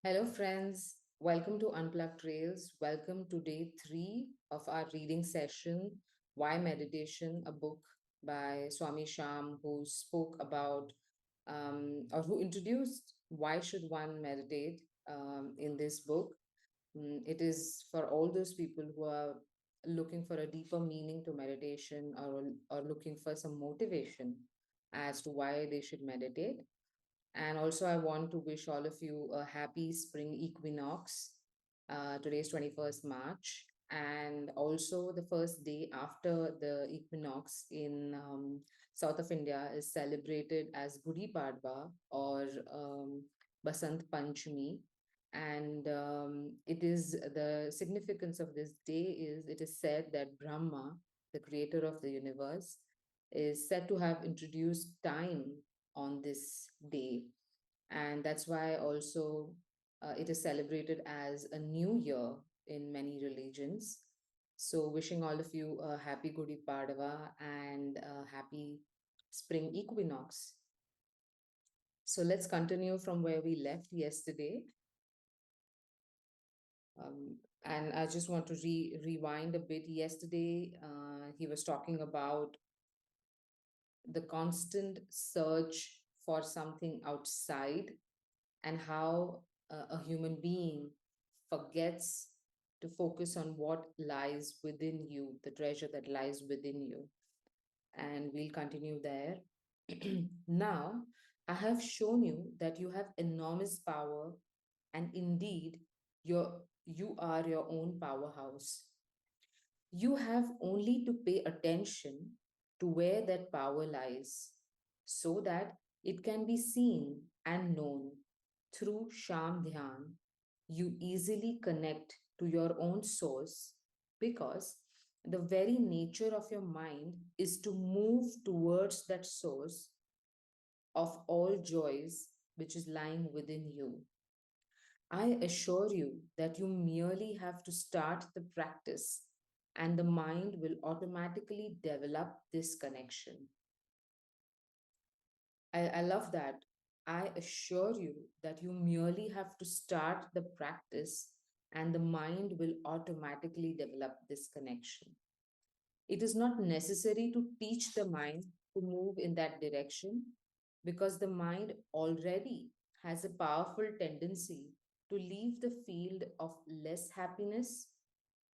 Hello, friends. Welcome to Unplugged Trails. Welcome to day three of our reading session, Why Meditation, a book by Swami Shyam, who spoke about or who introduced why should one meditate in this book. It is for all those people who are looking for a deeper meaning to meditation or looking for some motivation as to why they should meditate. And also, I want to wish all of you a happy spring equinox. Today's 21st March, and also the first day after the equinox in south of India is celebrated as Gudi Padwa or Basant Panchami. And it is the significance of this day is it is said that Brahma, the creator of the universe, is said to have introduced time on this day. And that's why also it is celebrated as a new year in many religions. So, wishing all of you a happy Gudi Padwa and a happy spring equinox. So, let's continue from where we left yesterday. Um, and I just want to rewind a bit. Yesterday, he was talking about the constant search for something outside and how a human being forgets to focus on what lies within you, the treasure that lies within you. And we'll continue there. Now, I have shown you that you have enormous power, and indeed, you are your own powerhouse. You have only to pay attention to where that power lies so that it can be seen and known through Sham Dhyan. You easily connect to your own source because the very nature of your mind is to move towards that source of all joys which is lying within you. I assure you that you merely have to start the practice and the mind will automatically develop this connection. I love that. I assure you that you merely have to start the practice and the mind will automatically develop this connection. It is not necessary to teach the mind to move in that direction because the mind already has a powerful tendency to leave the field of less happiness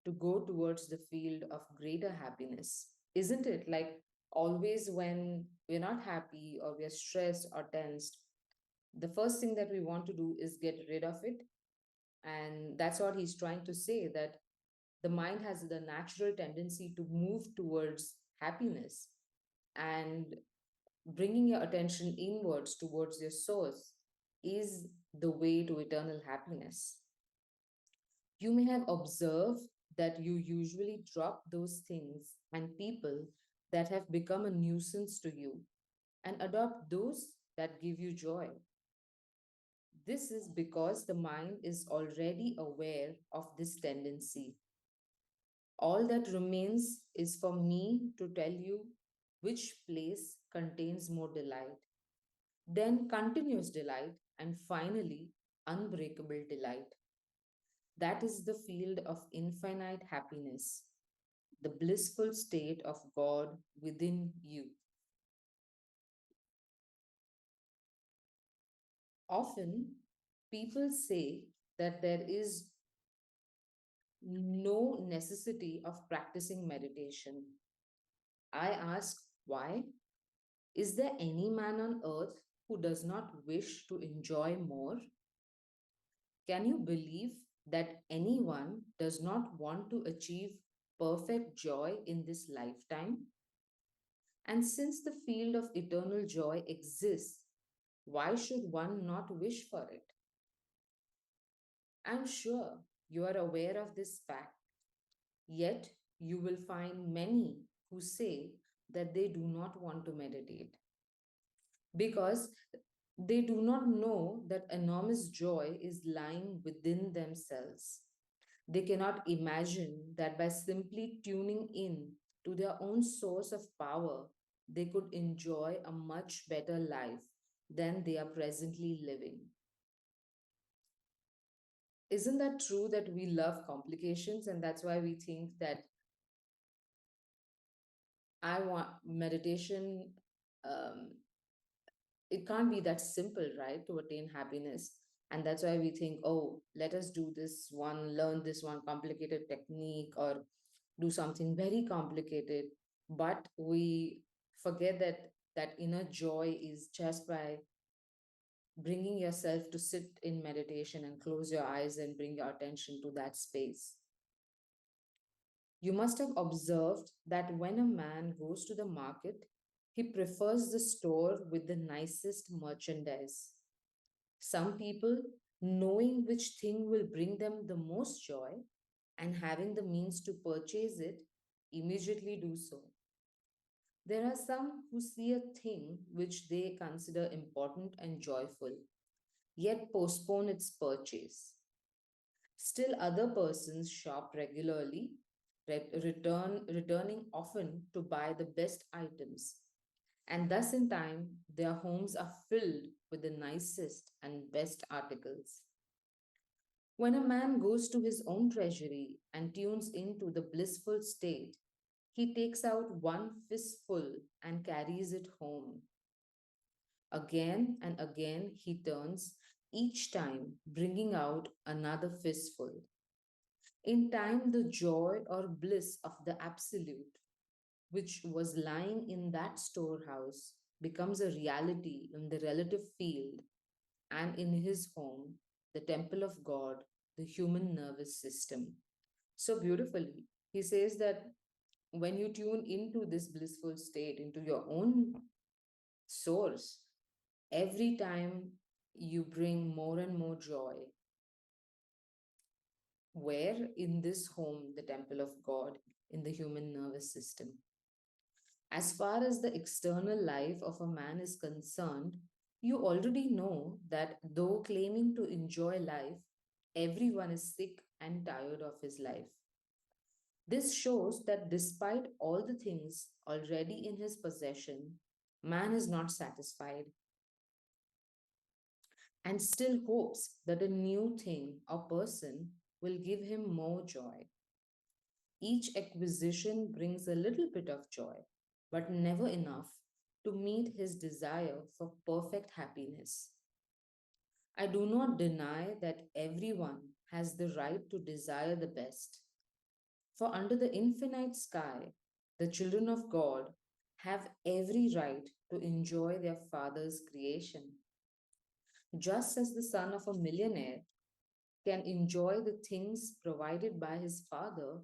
to go towards the field of greater happiness. Isn't it? Like always, when we're not happy or we're stressed or tensed, the first thing that we want to do is get rid of it. And that's what he's trying to say, that the mind has the natural tendency to move towards happiness, and bringing your attention inwards towards your source is the way to eternal happiness. You may have observed that you usually drop those things and people that have become a nuisance to you and adopt those that give you joy. This is because the mind is already aware of this tendency. All that remains is for me to tell you which place contains more delight, then continuous delight, and finally unbreakable delight. That is the field of infinite happiness, the blissful state of God within you. Often, people say that there is no necessity of practicing meditation. I ask why? Is there any man on earth who does not wish to enjoy more? Can you believe that anyone does not want to achieve perfect joy in this lifetime? And since the field of eternal joy exists, why should one not wish for it? I'm sure you are aware of this fact, yet you will find many who say that they do not want to meditate because they do not know that enormous joy is lying within themselves. They cannot imagine that by simply tuning in to their own source of power, they could enjoy a much better life than they are presently living. Isn't that true that we love complications and that's why we think that I want meditation? Um, it can't be that simple, right, to attain happiness. And that's why we think, oh, let us do this one, learn this one complicated technique, or do something very complicated. But we forget that that inner joy is just by bringing yourself to sit in meditation and close your eyes and bring your attention to that space. You must have observed that when a man goes to the market, he prefers the store with the nicest merchandise. Some people, knowing which thing will bring them the most joy and having the means to purchase it, immediately do so. There are some who see a thing which they consider important and joyful, yet postpone its purchase. Still, other persons shop regularly, returning often to buy the best items, and thus in time their homes are filled with the nicest and best articles. When a man goes to his own treasury and tunes into the blissful state, he takes out one fistful and carries it home. Again and again he turns, each time bringing out another fistful. In time, the joy or bliss of the Absolute, which was lying in that storehouse, becomes a reality in the relative field and in his home, the temple of God, the human nervous system. So beautifully, he says that when you tune into this blissful state, into your own source, every time you bring more and more joy. Where? In this home, the temple of God, in the human nervous system. As far as the external life of a man is concerned, you already know that though claiming to enjoy life, everyone is sick and tired of his life. This shows that despite all the things already in his possession, man is not satisfied and still hopes that a new thing or person will give him more joy. Each acquisition brings a little bit of joy, but never enough to meet his desire for perfect happiness. I do not deny that everyone has the right to desire the best, for under the infinite sky, the children of God have every right to enjoy their Father's creation. Just as the son of a millionaire can enjoy the things provided by his father,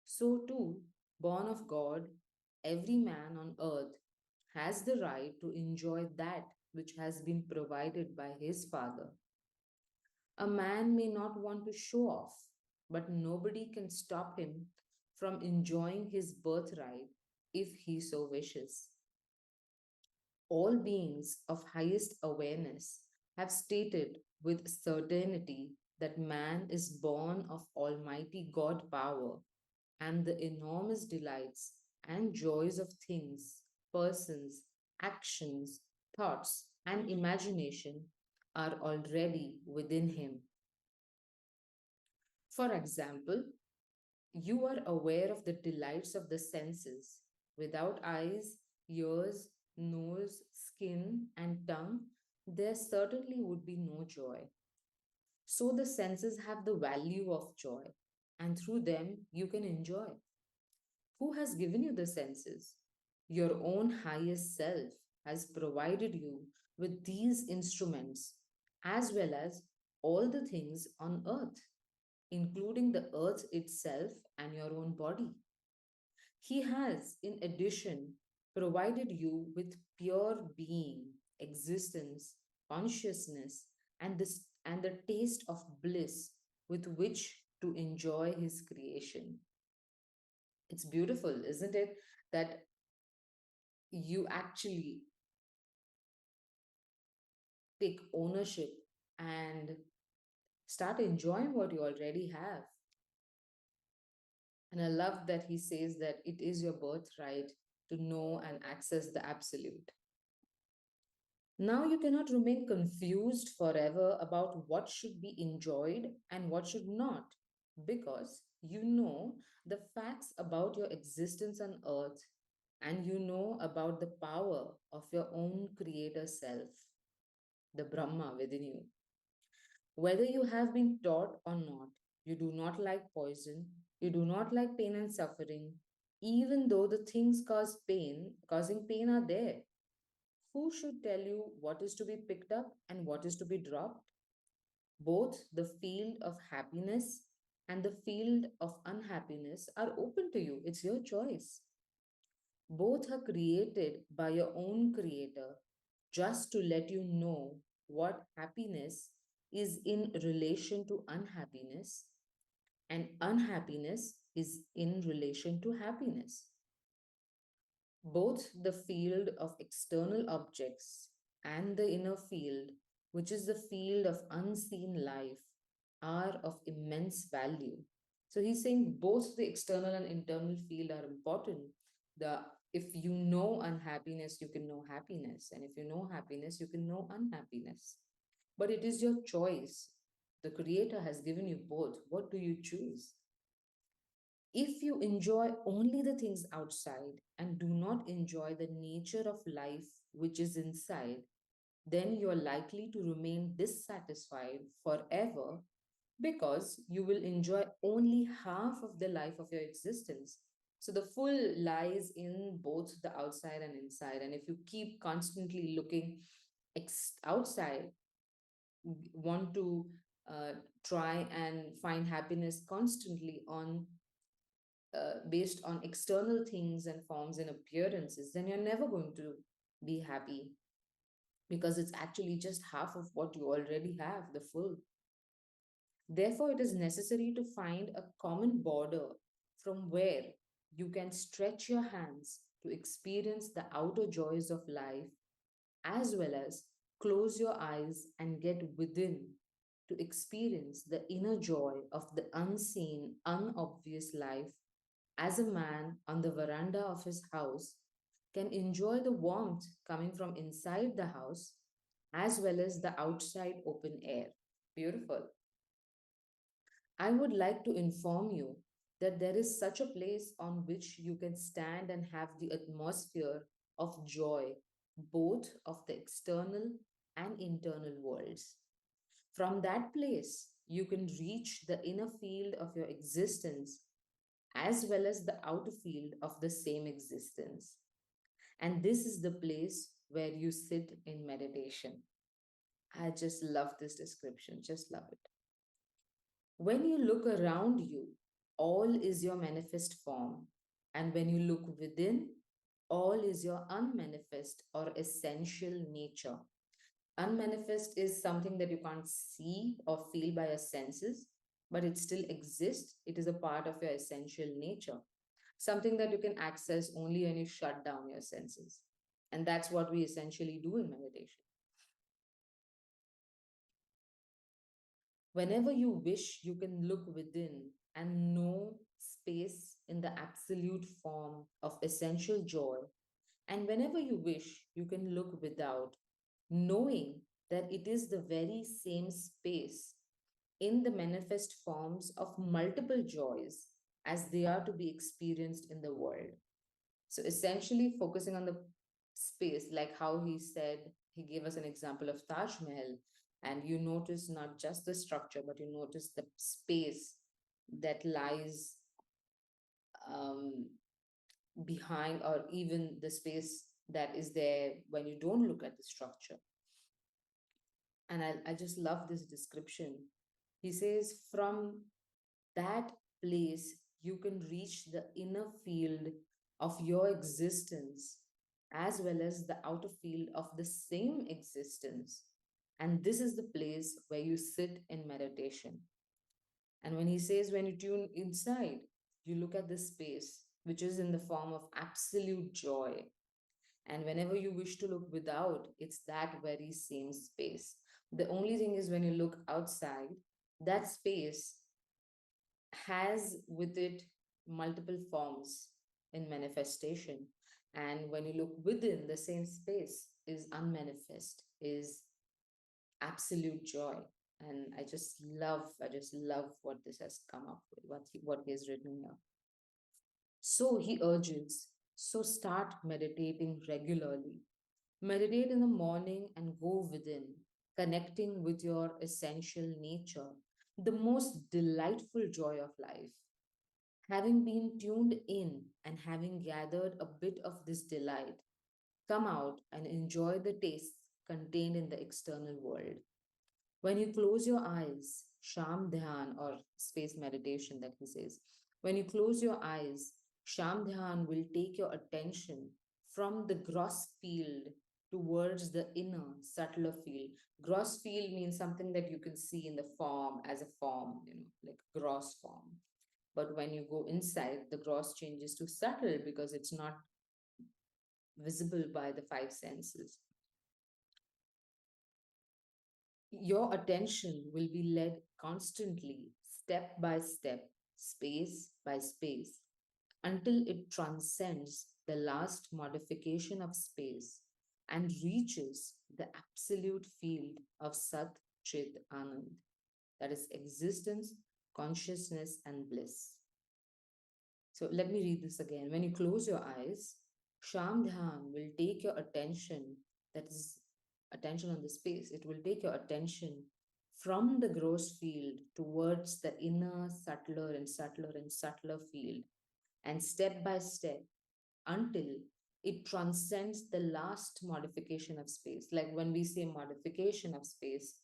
so too, born of God, every man on earth has the right to enjoy that which has been provided by his Father. A man may not want to show off, but nobody can stop him from enjoying his birthright if he so wishes. All beings of highest awareness have stated with certainty that man is born of Almighty God power, and the enormous delights and joys of things, persons, actions, thoughts, and imagination are already within him. For example, you are aware of the delights of the senses. Without eyes, ears, nose, skin, and tongue, there certainly would be no joy. So the senses have the value of joy, and through them you can enjoy. Who has given you the senses? Your own highest self has provided you with these instruments, as well as all the things on earth, including the earth itself and your own body. He has, in addition, provided you with pure being, existence, consciousness, and the taste of bliss with which to enjoy his creation. It's beautiful, isn't it? That you actually take ownership and start enjoying what you already have. And I love that he says that it is your birthright to know and access the absolute. Now you cannot remain confused forever about what should be enjoyed and what should not, because you know the facts about your existence on earth and you know about the power of your own creator self, the Brahma within you. Whether you have been taught or not, you do not like poison, you do not like pain and suffering, even though the things causing pain are there. Who should tell you what is to be picked up and what is to be dropped? Both the field of happiness and the field of unhappiness are open to you. It's your choice. Both are created by your own creator just to let you know what happiness is in relation to unhappiness and unhappiness is in relation to happiness. Both the field of external objects and the inner field, which is the field of unseen life, are of immense value. So he's saying both the external and internal field are important. The If you know unhappiness, you can know happiness, and if you know happiness, you can know unhappiness. But it is your choice. The Creator has given you both. What do you choose? If you enjoy only the things outside and do not enjoy the nature of life which is inside, then you are likely to remain dissatisfied forever because you will enjoy only half of the life of your existence. So the full lies in both the outside and inside. And if you keep constantly looking outside, want to uh, try and find happiness constantly on based on external things and forms and appearances, then you're never going to be happy because it's actually just half of what you already have, the full. Therefore, it is necessary to find a common border from where you can stretch your hands to experience the outer joys of life, as well as close your eyes and get within to experience the inner joy of the unseen, unobvious life as a man on the veranda of his house can enjoy the warmth coming from inside the house as well as the outside open air. Beautiful. I would like to inform you that there is such a place on which you can stand and have the atmosphere of joy, both of the external and internal worlds. From that place, you can reach the inner field of your existence as well as the outer field of the same existence. And this is the place where you sit in meditation. I just love this description, just love it. When you look around you, all is your manifest form. And when you look within, all is your unmanifest or essential nature. Unmanifest is something that you can't see or feel by your senses, but it still exists. It is a part of your essential nature, something that you can access only when you shut down your senses. And that's what we essentially do in meditation. Whenever you wish, you can look within and know space in the absolute form of essential joy. And whenever you wish, you can look without, knowing that it is the very same space in the manifest forms of multiple joys as they are to be experienced in the world. So essentially focusing on the space, like how he said, he gave us an example of Taj Mahal, and you notice not just the structure, but you notice the space that lies um, behind, or even the space that is there when you don't look at the structure. And I just love this description. He says, from that place, you can reach the inner field of your existence as well as the outer field of the same existence. And this is the place where you sit in meditation. And when he says, when you tune inside, you look at the space, which is in the form of absolute joy. And whenever you wish to look without, it's that very same space. The only thing is, when you look outside, that space has with it multiple forms in manifestation. And when you look within the same space, is unmanifest, is absolute joy. And I just love what this has come up with, what he has written here. So he urges, so start meditating regularly. Meditate in the morning and go within, connecting with your essential nature, the most delightful joy of life. Having been tuned in and having gathered a bit of this delight, come out and enjoy the tastes contained in the external world. When you close your eyes, Sham Dhyan or space meditation that he says, when you close your eyes, Sham Dhyan will take your attention from the gross field towards the inner, subtler field. Gross field means something that you can see in the form as a form, like gross form. But when you go inside, the gross changes to subtle because it's not visible by the five senses. Your attention will be led constantly, step by step, space by space, until it transcends the last modification of space and reaches the absolute field of Sat Chit Anand, that is existence, consciousness, and bliss. So let me read this again. When you close your eyes, Sham Dhyan will take your attention, that is attention on the space, it will take your attention from the gross field towards the inner, subtler and subtler and subtler field, and step by step until it transcends the last modification of space. Like when we say modification of space,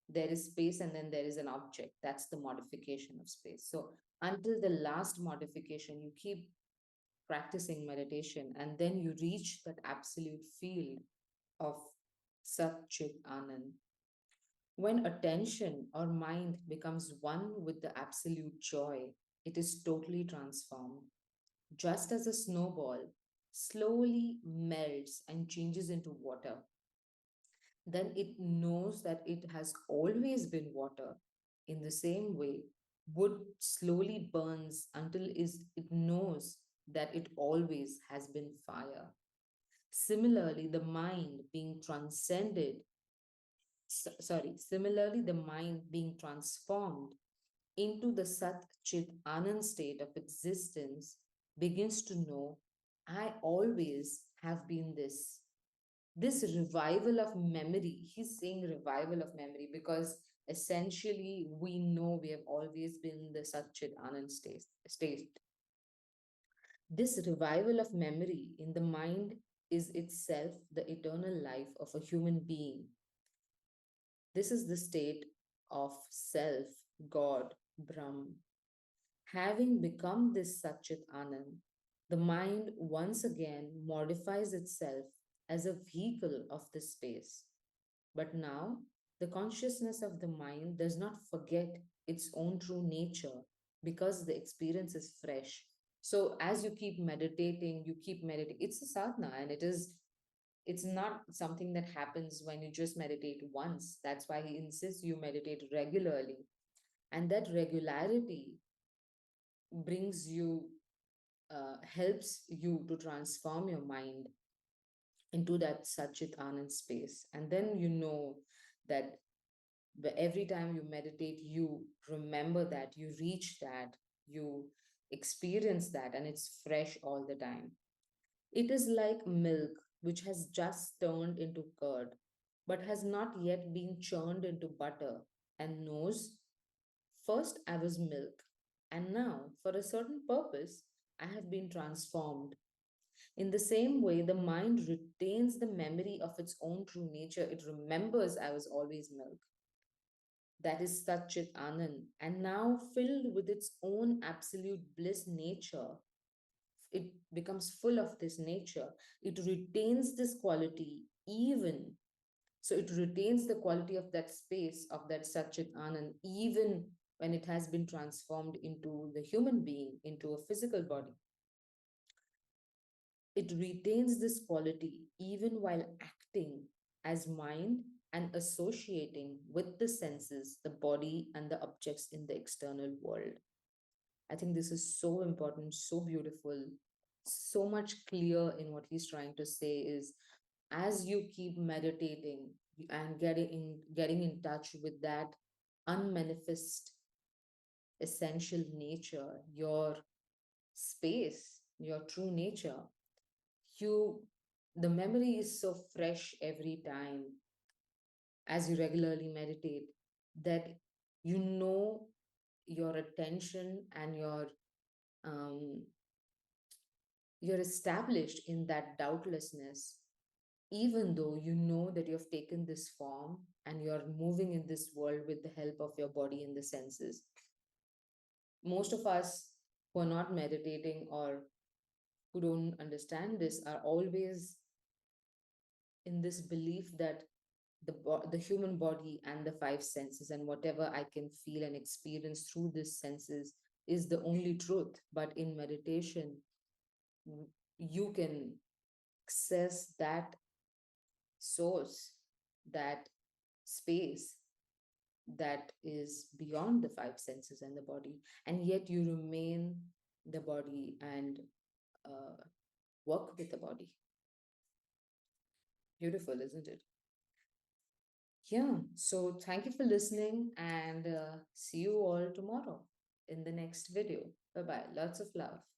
there is space and then there is an object. That's the modification of space. So until the last modification, you keep practicing meditation and then you reach that absolute field of Sat Chit Anand. When attention or mind becomes one with the absolute joy, it is totally transformed. Just as a snowball slowly melts and changes into water, then it knows that it has always been water. In the same way, wood slowly burns until it knows that it always has been fire. Similarly, the mind being transcended, similarly, the mind being transformed into the Sat Chit Anand state of existence begins to know, I always have been this. This revival of memory, he's saying revival of memory because essentially we know we have always been the Sat Chit Anand state. This revival of memory in the mind is itself the eternal life of a human being. This is the state of self, God, Brahm. Having become this Satchit Anand, the mind once again modifies itself as a vehicle of this space. But now, the consciousness of the mind does not forget its own true nature because the experience is fresh. So, as you keep meditating, it's a sadhana and it's not something that happens when you just meditate once. That's why he insists you meditate regularly. And that regularity brings you, helps you to transform your mind into that Satchit Anand space. And then you know that every time you meditate, you remember that, you reach that, you experience that, and it's fresh all the time. It is like milk which has just turned into curd, but has not yet been churned into butter, and knows, first I was milk, and now, for a certain purpose, I have been transformed. In the same way, the mind retains the memory of its own true nature. It remembers I was always milk. That is Satchit Anand. And now, filled with its own absolute bliss nature, it becomes full of this nature. It retains this quality even. So it retains the quality of that space, of that Satchit Anand, even when it has been transformed into the human being, into a physical body. It retains this quality even while acting as mind and associating with the senses, the body, and the objects in the external world. I think this is so important, so beautiful, so much clear in what he's trying to say is as you keep meditating and getting in touch with that unmanifest essential nature, your space, your true nature, you the memory is so fresh every time as you regularly meditate that you know your attention and um, you're established in that doubtlessness, even though you know that you have taken this form and you're moving in this world with the help of your body and the senses. Most of us who are not meditating or who don't understand this are always in this belief that the human body and the five senses and whatever I can feel and experience through these senses is the only truth. But in meditation, you can access that source, that space that is beyond the five senses and the body, and yet you remain the body and uh, work with the body. Beautiful, isn't it? Yeah. So thank you for listening and see you all tomorrow in the next video. Bye bye. Lots of love.